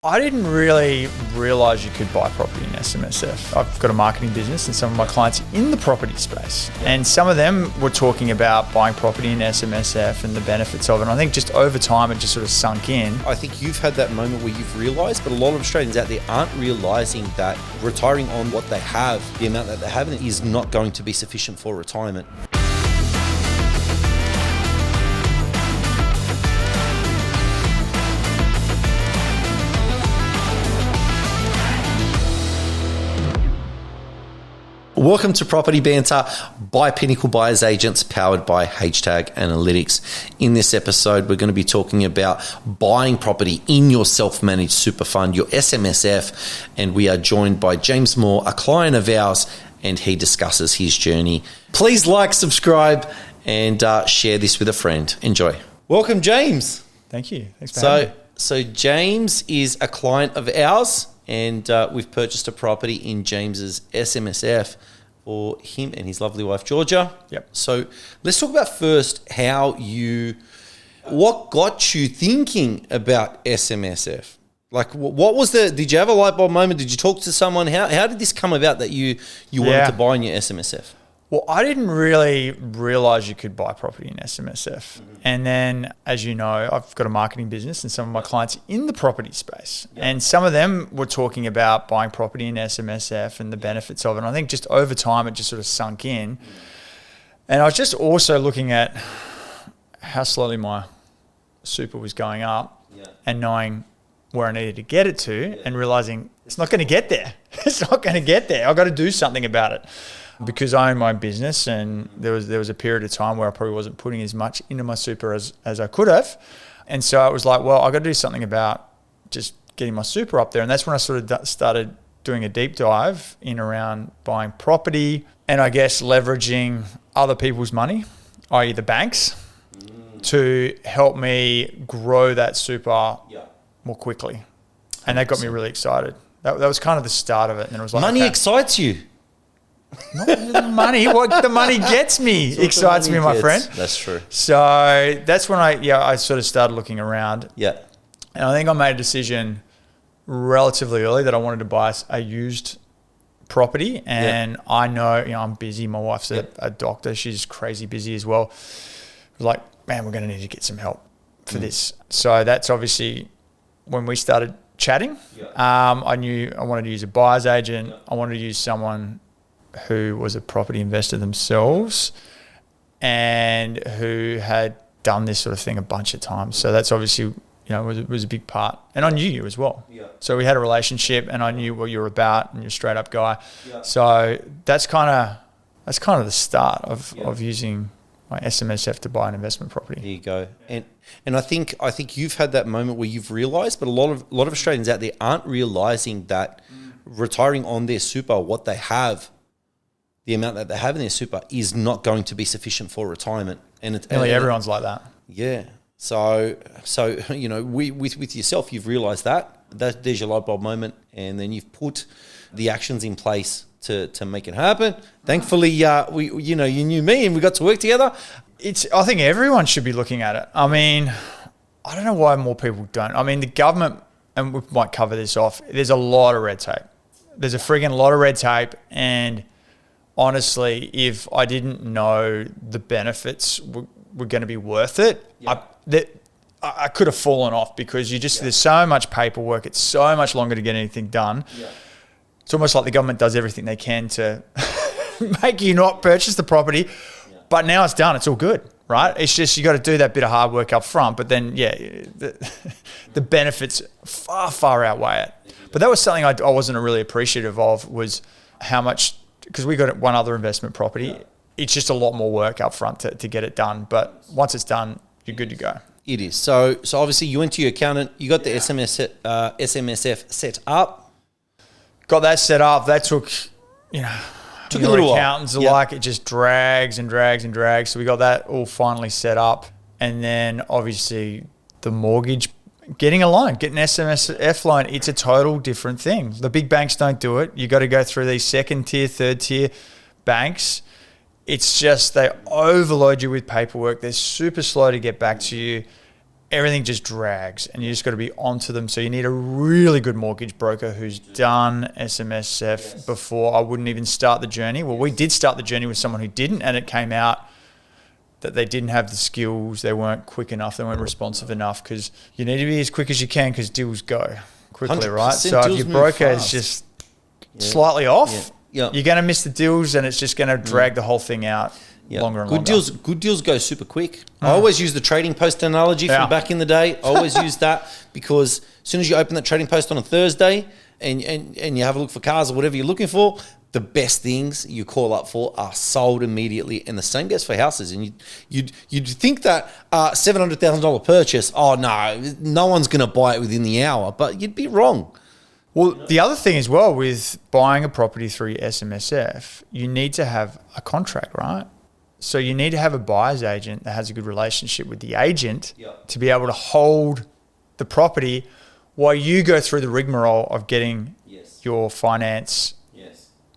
I didn't really realise you could buy property in SMSF. I've got a marketing business and some of my clients are in the property space. And some of them were talking about buying property in SMSF and the benefits of it. And I think just over time, it just sort of sunk in. I think you've had that moment where you've realised, but a lot of Australians out there aren't realising that retiring on what they have, the amount that they have, is not going to be sufficient for retirement. Welcome to Property Banter by Pinnacle Buyers Agents, powered by #Analytics. In this episode, we're going to be talking about buying property in your self-managed super fund, your SMSF, and we are joined by James Moore, a client of ours, and he discusses his journey. Please like, subscribe, and share this with a friend. Enjoy. Welcome, James. Thank you. Thanks for having me. So James is a client of ours, and we've purchased a property in James's SMSF for him and his lovely wife, Georgia. Yep. So let's talk about first what got you thinking about SMSF? Like, what was did you have a light bulb moment? Did you talk to someone? How did this come about that you wanted to buy in your SMSF? Well, I didn't really realise you could buy property in SMSF. Mm-hmm. And then, as you know, I've got a marketing business and some of my clients are in the property space. Yep. And some of them were talking about buying property in SMSF and the benefits of it. And I think just over time, it just sort of sunk in. Mm-hmm. And I was just also looking at how slowly my super was going up and knowing where I needed to get it to and realising it's not going to get there. It's not going to get there. I've got to do something about it. Because I own my business, and there was a period of time where I probably wasn't putting as much into my super as I could have. And so I was like, well, I've got to do something about just getting my super up there. And that's when I sort of started doing a deep dive in around buying property and I guess leveraging other people's money, i.e. the banks, to help me grow that super more quickly. And that got me really excited. That was kind of the start of it. And it was like, money excites you. Not the money. What the money gets me excites me, my friend. That's true. So that's when I sort of started looking around. Yeah. And I think I made a decision relatively early that I wanted to buy a used property. And I know, I'm busy. My wife's a doctor. She's crazy busy as well. I was like, man, we're going to need to get some help for this. So that's obviously when we started chatting. I knew I wanted to use a buyer's agent. I wanted to use someone who was a property investor themselves and who had done this sort of thing a bunch of times. So that's obviously, was a big part. And I knew you as well. Yeah. So we had a relationship and I knew what you were about and you're a straight up guy. Yeah. So that's kind of the start of using my SMSF to buy an investment property. There you go. And I think you've had that moment where you've realised, but a lot of Australians out there aren't realising that retiring on their super, what they have, the amount that they have in their super is not going to be sufficient for retirement. And nearly everyone's like that. Yeah. So with yourself, you've realised that there's your light bulb moment, and then you've put the actions in place to make it happen. Thankfully, you knew me and we got to work together. I think everyone should be looking at it. I mean, I don't know why more people don't. I mean, the government, and we might cover this off, there's a lot of red tape. There's a friggin' lot of red tape, and honestly, if I didn't know the benefits were going to be worth it, I could have fallen off because there's so much paperwork. It's so much longer to get anything done. Yeah. It's almost like the government does everything they can to make you not purchase the property. Yeah. But now it's done. It's all good, right? It's just you got to do that bit of hard work up front. But then, the benefits far outweigh it. But that was something I wasn't really appreciative of, was how much, because we got one other investment property. Yeah. It's just a lot more work up front to get it done. But once it's done, you're good to go. It is. So obviously you went to your accountant, you got the SMSF set up. Got that set up. That took a little accountants while. Are like, it just drags and drags and drags. So we got that all finally set up. And then obviously the mortgage, getting a loan, getting an SMSF loan, it's a total different thing. The big banks don't do it. You got to go through these second tier, third tier banks. It's just they overload you with paperwork. They're super slow to get back to you. everything just drags, and you just got to be onto them. So you need a really good mortgage broker who's done SMSF before. I wouldn't even start the journey. Well, we did start the journey with someone who didn't, and it came out that they didn't have the skills, they weren't quick enough, they weren't responsive enough, because you need to be as quick as you can because deals go quickly, right? So if your broker is just slightly off, you're going to miss the deals, and it's just going to drag the whole thing out longer and longer. Good deals go super quick. I always use the trading post analogy from back in the day. I always use that because as soon as you open that trading post on a Thursday and you have a look for cars or whatever you're looking for, the best things you call up for are sold immediately, and the same goes for houses. And you'd think that $700,000 purchase, no one's going to buy it within the hour, but you'd be wrong. Well, the other thing as well with buying a property through SMSF, you need to have a contract, right? So you need to have a buyer's agent that has a good relationship with the agent to be able to hold the property while you go through the rigmarole of getting your finance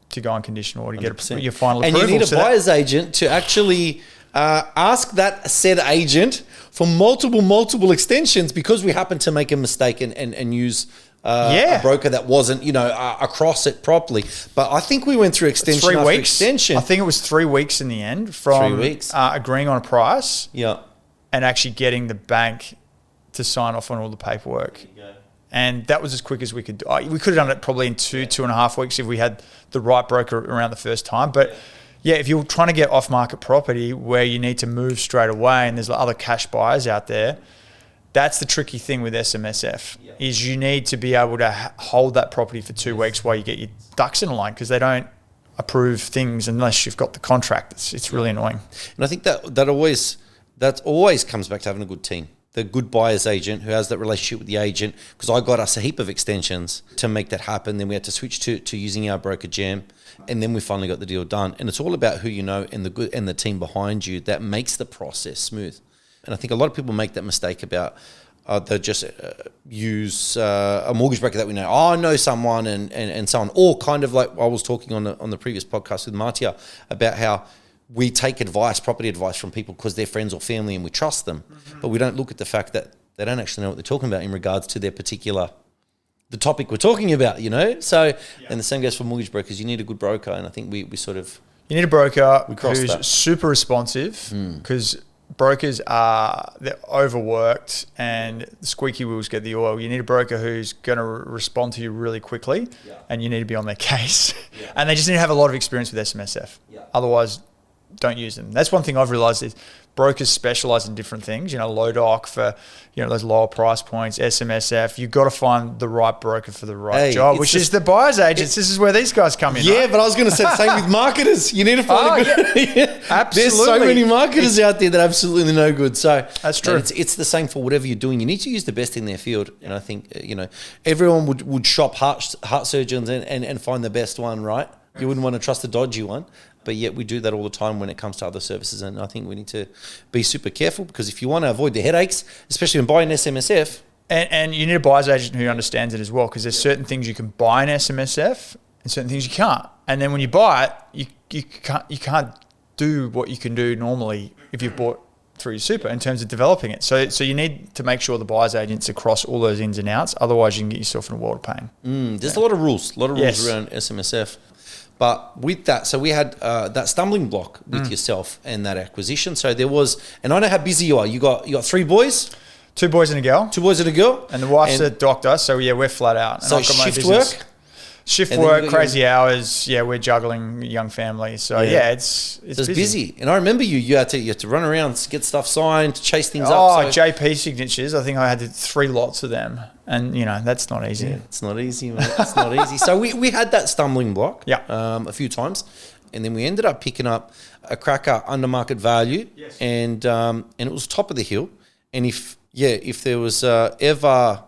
to go on conditional or to 100%. Get your final approval. And you need a buyer's agent to actually ask that said agent for multiple extensions because we happen to make a mistake and use a broker that wasn't, across it properly. But I think we went through extension 3 after weeks. extension. I think it was 3 weeks in the end from 3 weeks. Agreeing on a price and actually getting the bank to sign off on all the paperwork. And that was as quick as we could do. We could have done it probably in 2.5 weeks if we had the right broker around the first time. But if you're trying to get off-market property where you need to move straight away and there's other cash buyers out there, that's the tricky thing with SMSF is you need to be able to hold that property for 2 weeks while you get your ducks in a line because they don't approve things unless you've got the contract. It's really annoying. And I think that always comes back to having a good team. The good buyer's agent who has that relationship with the agent, because I got us a heap of extensions to make that happen. Then we had to switch to using our broker Jam, and then we finally got the deal done. And it's all about who you know and the team behind you that makes the process smooth. And I think a lot of people make that mistake about they just use a mortgage broker that we know. I know someone and so on, or kind of like I was talking on the previous podcast with Martia about how we take property advice from people because they're friends or family and we trust them. Mm-hmm. But we don't look at the fact that they don't actually know what they're talking about in regards to the topic we're talking about, So, and the same goes for mortgage brokers. You need a good broker. And I think we sort of... You need a broker who's super responsive because brokers they're overworked and the squeaky wheels get the oil. You need a broker who's going to respond to you really quickly and you need to be on their case. And they just need to have a lot of experience with SMSF. Otherwise... don't use them. That's one thing I've realized is brokers specialize in different things. Low doc for, those lower price points, SMSF. You've got to find the right broker for the right job, which is the buyer's agents. This is where these guys come in. Yeah, right? But I was going to say the same with marketers. You need to find a good... Absolutely. There's so many marketers out there that are absolutely no good. So that's true. It's the same for whatever you're doing. You need to use the best in their field. And I think, everyone would shop heart surgeons and find the best one, right? You wouldn't want to trust a dodgy one. But yet we do that all the time when it comes to other services. And I think we need to be super careful because if you want to avoid the headaches, especially when buying SMSF. And you need a buyer's agent who understands it as well because there's certain things you can buy in SMSF and certain things you can't. And then when you buy it, you can't do what you can do normally if you've bought through your super in terms of developing it. So you need to make sure the buyer's agent's across all those ins and outs. Otherwise, you can get yourself in a world of pain. There's a lot of rules around SMSF. But with that, so we had that stumbling block with yourself and that acquisition. So there was, and I know how busy you are. You got 3 boys? 2 boys and a girl. 2 boys and a girl. And the wife's a doctor, so we're flat out. And so I've got my shift business. work? Shift work, crazy hours. Yeah, we're juggling young family. So it's busy. And I remember you had to run around, get stuff signed, chase things up. Oh, JP signatures. I think I had 3 lots of them. And, that's not easy. Yeah, it's not easy, mate. It's not easy. So we had that stumbling block a few times. And then we ended up picking up a cracker under market value. Yes. And it was top of the hill. And if there was ever...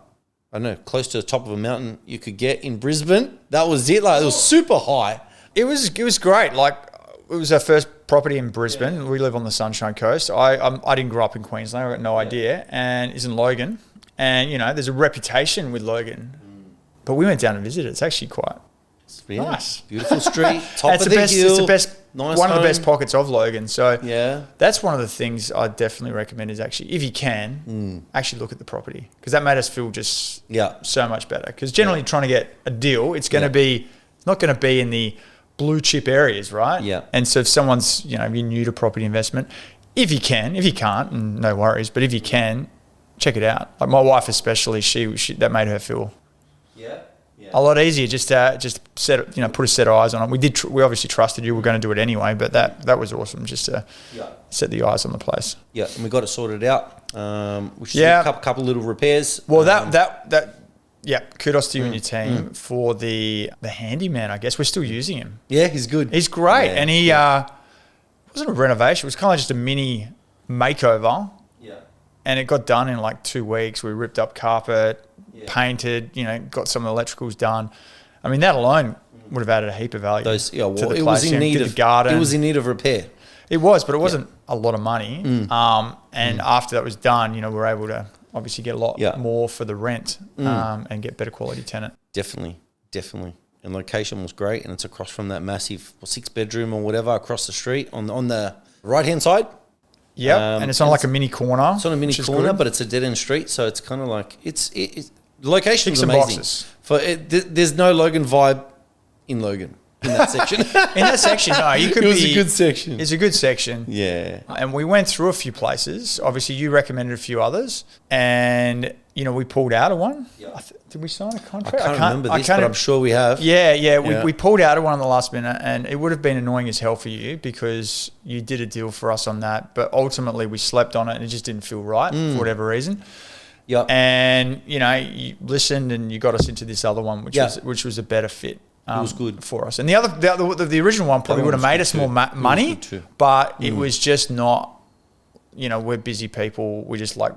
I don't know, close to the top of a mountain you could get in Brisbane. That was it. Like it was super high. It was great. Like it was our first property in Brisbane. Yeah. We live on the Sunshine Coast. I didn't grow up in Queensland. I got no idea. And it's in Logan. And there's a reputation with Logan. But we went down and visited. It's actually quite Yeah. Nice. Beautiful street, top It's of the the best. hill. It's the best. Nice One of the home. best pockets of Logan. So Yeah. that's one of the things I definitely recommend is actually, if you can, actually look at the property, because that made us feel just so much better. Because generally trying to get a deal, it's going to be not going to be in the blue chip areas, right? Yeah. And so if someone's you're new to property investment, if you can, if you can't, no worries. But if you can, check it out. Like my wife especially, she that made her feel a lot easier just set put a set of eyes on it. We obviously trusted you. We're going to do it anyway, but that was awesome just to set the eyes on the place. Yeah, and we got it sorted out. Which is a couple little repairs. Well, kudos to you and your team for the handyman. I guess we're still using him. Yeah, he's good. He's great, and he wasn't a renovation. It was kind of just a mini makeover. Yeah, and it got done in like 2 weeks. We ripped up carpet. Painted, got some of the electricals done. I mean, that alone would have added a heap of value to the place. It was in need of the garden. It was in need of repair. It was, but it wasn't a lot of money. And after that was done, we were able to obviously get a lot more for the rent and get better quality tenant. Definitely. And location was great, and it's across from that massive 6-bedroom or whatever across the street on the right-hand side. Yeah, and it's on like a mini corner. It's on a mini corner, but it's a dead-end street, so it's kind of like the location is amazing. There's no Logan vibe in Logan in that section. No, you could. It was a good section. It's a good section. Yeah, and we went through a few places. Obviously, you recommended a few others, and we pulled out of one. Yeah. Did we sign a contract? I can't remember this, but I'm sure we have. Yeah. We pulled out of one in the last minute, and it would have been annoying as hell for you because you did a deal for us on that, but ultimately we slept on it and it just didn't feel right for whatever reason. Yeah. And you listened and you got us into this other one, which was a better fit. It was good for us. And the original one probably would have made us more money, but it was just not. We're busy people. We just like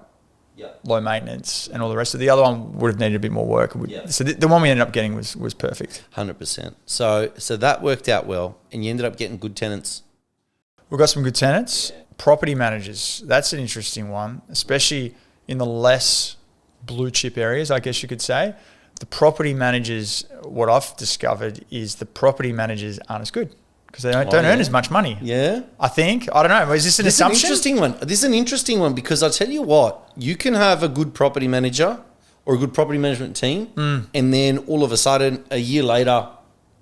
low maintenance and all the rest of the other one would have needed a bit more work. So the one we ended up getting was perfect. 100%. So that worked out well, and you ended up getting good tenants. We've got some good tenants. Property managers. That's an interesting one, especially in the less blue chip areas, I guess you could say. The property managers, what I've discovered is the property managers aren't as good because they don't earn as much money. Yeah. I think. I don't know. Is this an assumption? This is an interesting one because I'll tell you what, you can have a good property manager or a good property management team and then all of a sudden, a year later,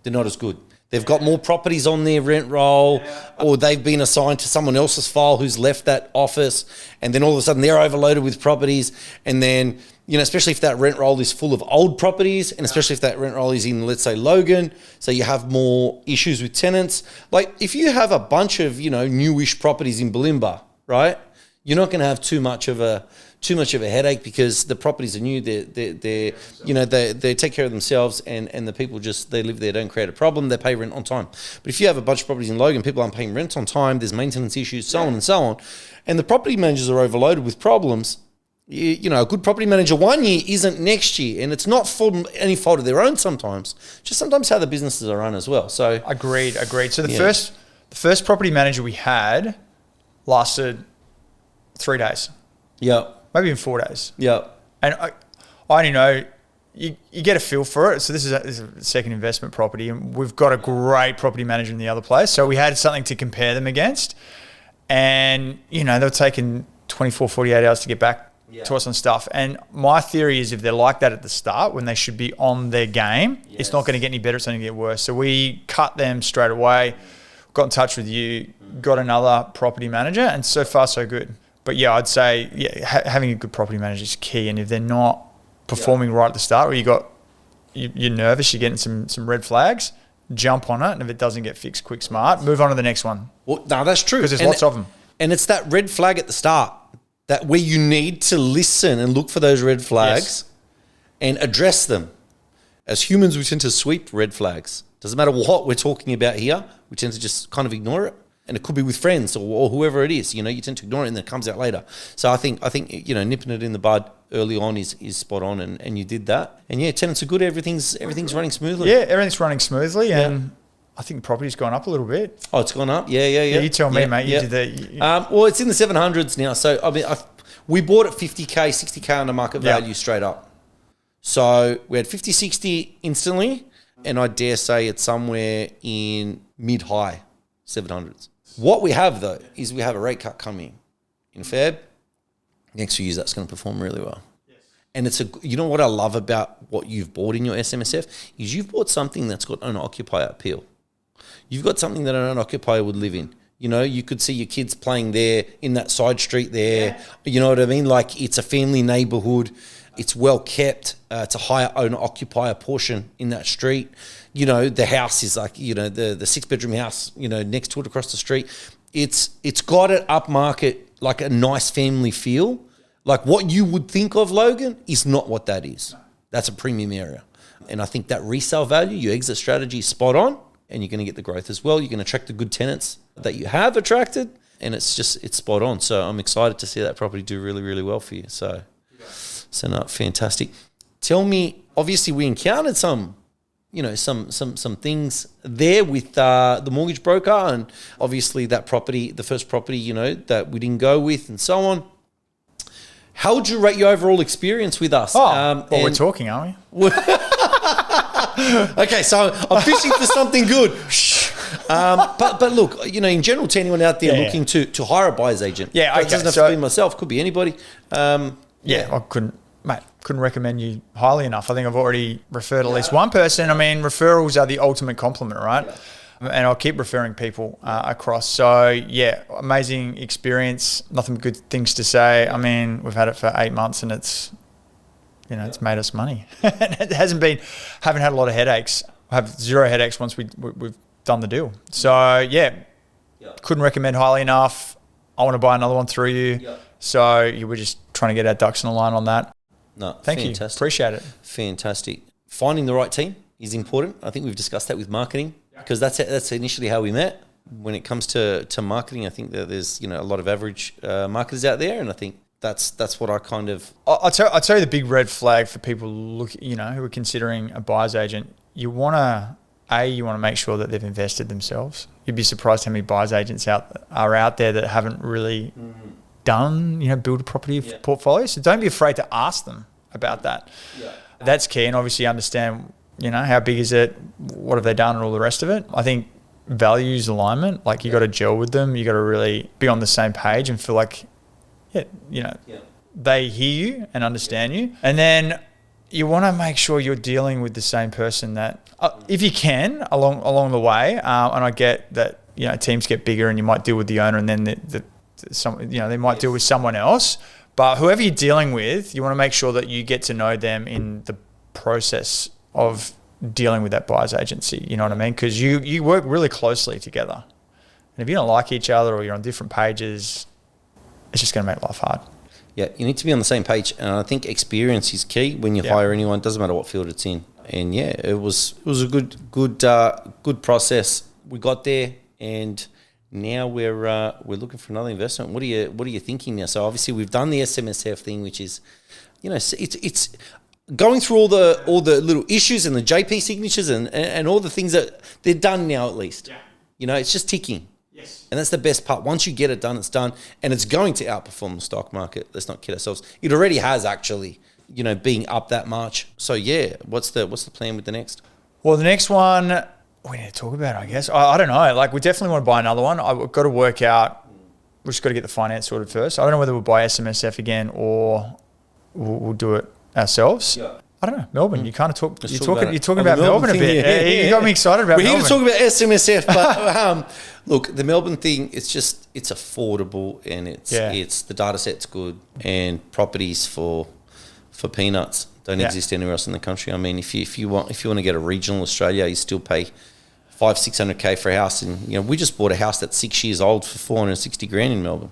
they're not as good. They've got more properties on their rent roll or they've been assigned to someone else's file who's left that office and then all of a sudden they're overloaded with properties and then, especially if that rent roll is full of old properties and especially if that rent roll is in, let's say, Logan, so you have more issues with tenants. Like if you have a bunch of, newish properties in Bulimba, right, you're not going to have too much of a headache because the properties are new. They take care of themselves and the people they live there, don't create a problem. They pay rent on time. But if you have a bunch of properties in Logan, people aren't paying rent on time. There's maintenance issues, so on and so on, and the property managers are overloaded with problems. A good property manager one year isn't next year, and it's not for any fault of their own. Sometimes, just sometimes how the businesses are run as well. So agreed. So the first property manager we had lasted 3 days. Yeah. Maybe in 4 days. Yeah. And I only know you get a feel for it. So this is a second investment property and we've got a great property manager in the other place. So we had something to compare them against. And, they were taking 24, 48 hours to get back to us on stuff. And my theory is if they're like that at the start when they should be on their game, it's not going to get any better. It's only going to get worse. So we cut them straight away, got in touch with you, got another property manager and so far so good. But I'd say having a good property manager is key. And if they're not performing right at the start, or you're nervous, you're getting some red flags, jump on it. And if it doesn't get fixed, quick, smart, move on to the next one. Well, no, that's true. Because there's lots of them. And it's that red flag at the start that where you need to listen and look for those red flags and address them. As humans, we tend to sweep red flags. Doesn't matter what we're talking about here. We tend to just kind of ignore it. And it could be with friends or whoever it is, you tend to ignore it and then it comes out later. So I think nipping it in the bud early on is spot on and you did that. And tenants are good, everything's running smoothly. Yeah, everything's running smoothly and I think the property's gone up a little bit. Oh, it's gone up? Yeah. You tell me, mate. You did that. Well, it's in the 700s now. So I mean, we bought at 50K, 60K under market value straight up. So we had 50, 60 instantly. And I dare say it's somewhere in mid-high 700s. What we have, though, is we have a rate cut coming in Feb. Next few years, that's going to perform really well. And you know what I love about what you've bought in your SMSF is you've bought something that's got owner-occupier appeal. You've got something that an owner-occupier would live in. You know, you could see your kids playing there in that side street there. Yeah. You know what I mean? Like, it's a family neighborhood. It's well kept. It's a higher owner-occupier portion in that street. You know, the house is like, you know, the 6-bedroom house, you know, next to it across the street. It's got an upmarket, like a nice family feel. Like what you would think of, Logan, is not what that is. That's a premium area. And I think that resale value, your exit strategy is spot on, and you're going to get the growth as well. You're going to attract the good tenants that you have attracted, and it's spot on. So I'm excited to see that property do really, really well for you. So no, fantastic. Tell me, obviously we encountered some things there with the mortgage broker, and obviously that property, the first property, you know, that we didn't go with and so on. How would you rate your overall experience with us? We're talking, aren't we? Okay, so I'm fishing for something good. But look, you know, in general, to anyone out there looking to hire a buyer's agent, it doesn't have to be myself, could be anybody. I couldn't recommend you highly enough. I think I've already referred at least one person. I mean, referrals are the ultimate compliment, right? Yeah. And I'll keep referring people across. So, yeah, amazing experience. Nothing but good things to say. I mean, we've had it for 8 months and it's made us money. It haven't had a lot of headaches. I have zero headaches once we've done the deal. So, couldn't recommend highly enough. I want to buy another one through you. Yeah. So, we're just trying to get our ducks in a line on that. No, Thank you. Appreciate it. Fantastic. Finding the right team is important. I think we've discussed that with marketing. Because that's initially how we met. When it comes to marketing, I think that there's, you know, a lot of average marketers out there, and I think that's what I kind of. I'll tell you the big red flag for people who are considering a buyer's agent. You want to make sure that they've invested themselves. You'd be surprised how many buyer's agents are out there that haven't really done, you know, build a property portfolio. So don't be afraid to ask them about that. Yeah. That's key, and obviously understand, you know, how big is it? What have they done and all the rest of it? I think values alignment, like you got to gel with them. You got to really be on the same page and feel like, they hear you and understand you. And then you want to make sure you're dealing with the same person that, if you can, along the way. And I get that, you know, teams get bigger and you might deal with the owner and then they might deal with someone else. But whoever you're dealing with, you want to make sure that you get to know them in the process of dealing with that buyer's agency, you know what I mean? Because you work really closely together. And if you don't like each other or you're on different pages, it's just going to make life hard. Yeah, you need to be on the same page. And I think experience is key when you hire anyone. It doesn't matter what field it's in. And it was a good process. We got there, and now we're looking for another investment. What are you thinking now? So obviously we've done the SMSF thing, which is, you know, it's going through all the little issues and the JP signatures and all the things that they're done now, at least. Yeah. You know, it's just ticking. Yes. And that's the best part. Once you get it done, it's done. And it's going to outperform the stock market. Let's not kid ourselves. It already has, actually, you know, being up that much. So, what's the plan with the next? Well, the next one, we need to talk about it, I guess. I don't know. Like, we definitely want to buy another one. I've got to work out. We've just got to get the finance sorted first. I don't know whether we'll buy SMSF again or we'll do it ourselves. Yeah. I don't know. Melbourne, you kind of talk. You're talking about Melbourne a bit. Yeah. You got me excited about Melbourne. We're here to talk about SMSF, but look, the Melbourne thing, it's affordable, and it's the data set's good, and properties for peanuts don't exist anywhere else in the country. I mean, if you want to get a regional Australia, you still pay $500,000-600,000 for a house, and you know, we just bought a house that's 6 years old for $460,000 in Melbourne.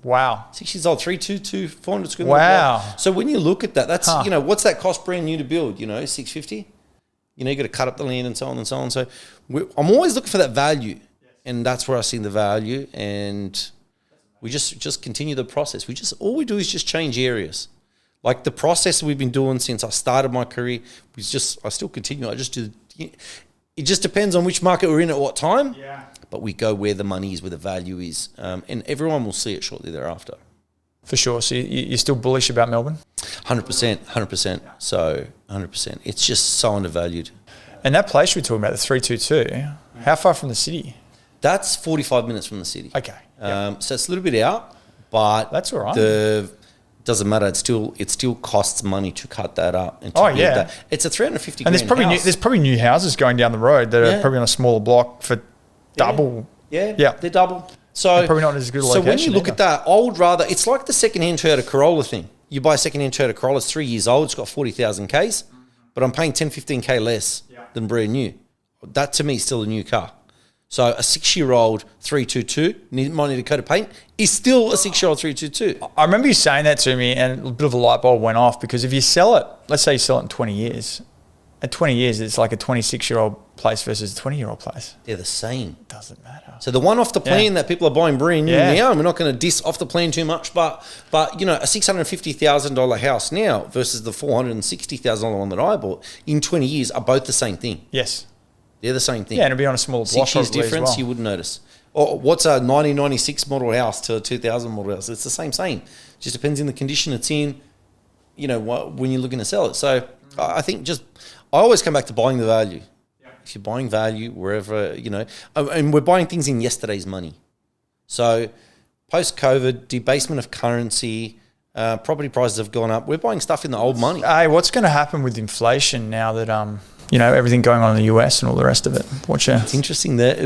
Wow. 6 years old, 322, 400 square meters. Wow. So when you look at that, that's, you know, what's that cost brand new to build? You know, 650. You know, you got to cut up the land and so on and so on. So I'm always looking for that value, and that's where I see the value. And we just continue the process. All we do is just change areas. Like the process we've been doing since I started my career, I still continue. I just do. It just depends on which market we're in at what time. Yeah. But we go where the money is, where the value is, and everyone will see it shortly thereafter. For sure. So you're still bullish about Melbourne? 100%. So 100%. It's just so undervalued. And that place we were talking about, the 322, how far from the city? That's 45 minutes from the city. Okay. So it's a little bit out, but that's all right. Doesn't matter. It still costs money to cut that up. And yeah. It's a 350 and there's probably new houses going down the road that are probably on a smaller block for double. Yeah, they're double. So they're probably not as good a location. So when you look at that, I would rather, it's like the second-hand Toyota Corolla thing. You buy a second-hand Toyota Corolla, it's 3 years old, it's got 40,000 Ks, but I'm paying 10, 15K less than brand new. That to me is still a new car. So a 6-year-old 322, might need a coat of paint, is still a 6-year-old 322. I remember you saying that to me and a bit of a light bulb went off, because if you sell it, let's say you sell it in 20 years, at 20 years it's like a 26-year-old place versus a 20-year-old place. They're the same. Doesn't matter. So the one off the plan that people are buying brand new now, and we're not going to diss off the plan too much, but you know, a $650,000 house now versus the $460,000 one that I bought in 20 years are both the same thing. Yes. They're the same thing. Yeah, and it'll be on a smaller block. 6 years difference, you wouldn't notice. Or what's a 1996 model house to a 2000 model house? It's the same. Just depends on the condition it's in, you know, when you're looking to sell it. So I think I always come back to buying the value. Yeah. If you're buying value wherever, you know, and we're buying things in yesterday's money. So post-COVID, debasement of currency, property prices have gone up. We're buying stuff in the old money. Hey, what's going to happen with inflation now that you know, everything going on in the US and all the rest of it? It's interesting that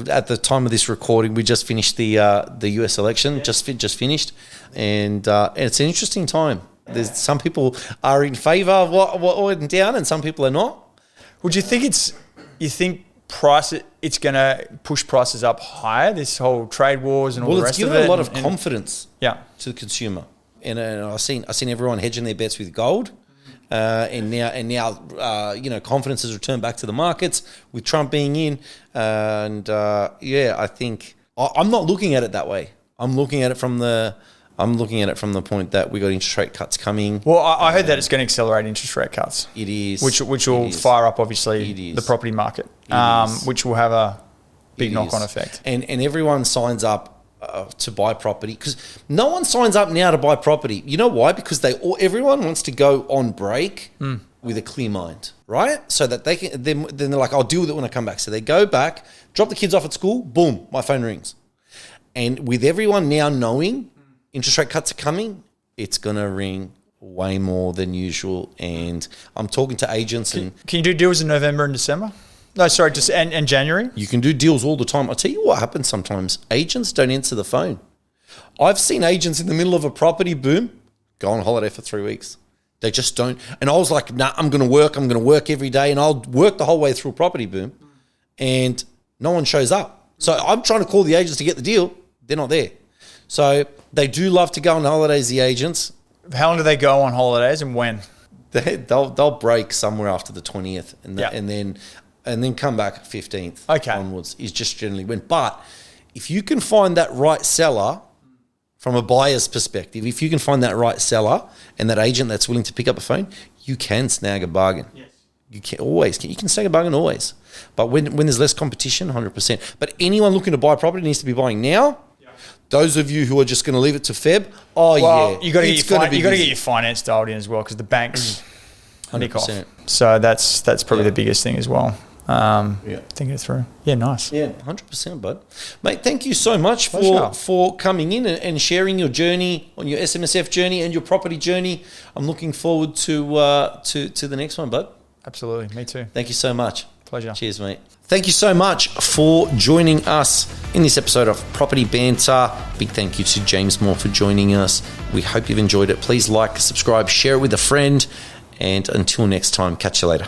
at the time of this recording, we just finished the US election, just finished, and it's an interesting time. There's some people are in favour of what went down, and some people are not. Would you think it's going to push prices up higher? This whole trade wars and all the rest of it. Well, it's given a lot of confidence to the consumer, and I've seen everyone hedging their bets with gold. And now, you know, confidence has returned back to the markets with Trump being in, and I think I'm not looking at it that way. I'm looking at it from the point that we got interest rate cuts coming. Well, I heard that it's going to accelerate interest rate cuts. It is, which will fire up obviously the property market, which will have a big knock-on effect. And everyone signs up to buy property, because no one signs up now to buy property. You know why? Because everyone wants to go on break with a clear mind, right? So that they can then they're like, I'll deal with it when I come back. So they go back, drop the kids off at school, boom, my phone rings. And with everyone now knowing interest rate cuts are coming, it's gonna ring way more than usual. And I'm talking to agents. Can you do deals in November and December? No, sorry, just and January? You can do deals all the time. I'll tell you what happens sometimes. Agents don't answer the phone. I've seen agents in the middle of a property boom go on holiday for 3 weeks. They just don't. And I was like, nah, I'm going to work every day, and I'll work the whole way through a property boom, and no one shows up. So I'm trying to call the agents to get the deal. They're not there. So they do love to go on holidays, the agents. How long do they go on holidays, and when? They'll break somewhere after the 20th, and then come back 15th onwards is just generally when. But if you can find that right seller from a buyer's perspective, if you can find that right seller and that agent that's willing to pick up a phone, you can snag a bargain. Yes. You can snag a bargain always. But when there's less competition, 100%. But anyone looking to buy property needs to be buying now. Yeah. Those of you who are just going to leave it to Feb, you got to get your finance dialed in as well, because the banks nick off. So that's probably the biggest thing as well. Thinking it through. Yeah, nice. Yeah, 100%, bud. Mate, thank you so much for coming in and sharing your journey, on your SMSF journey and your property journey. I'm looking forward to the next one, bud. Absolutely, me too. Thank you so much. Pleasure. Cheers, mate. Thank you so much for joining us in this episode of Property Banter. Big thank you to James Moore for joining us. We hope you've enjoyed it. Please like, subscribe, share it with a friend, and until next time, catch you later.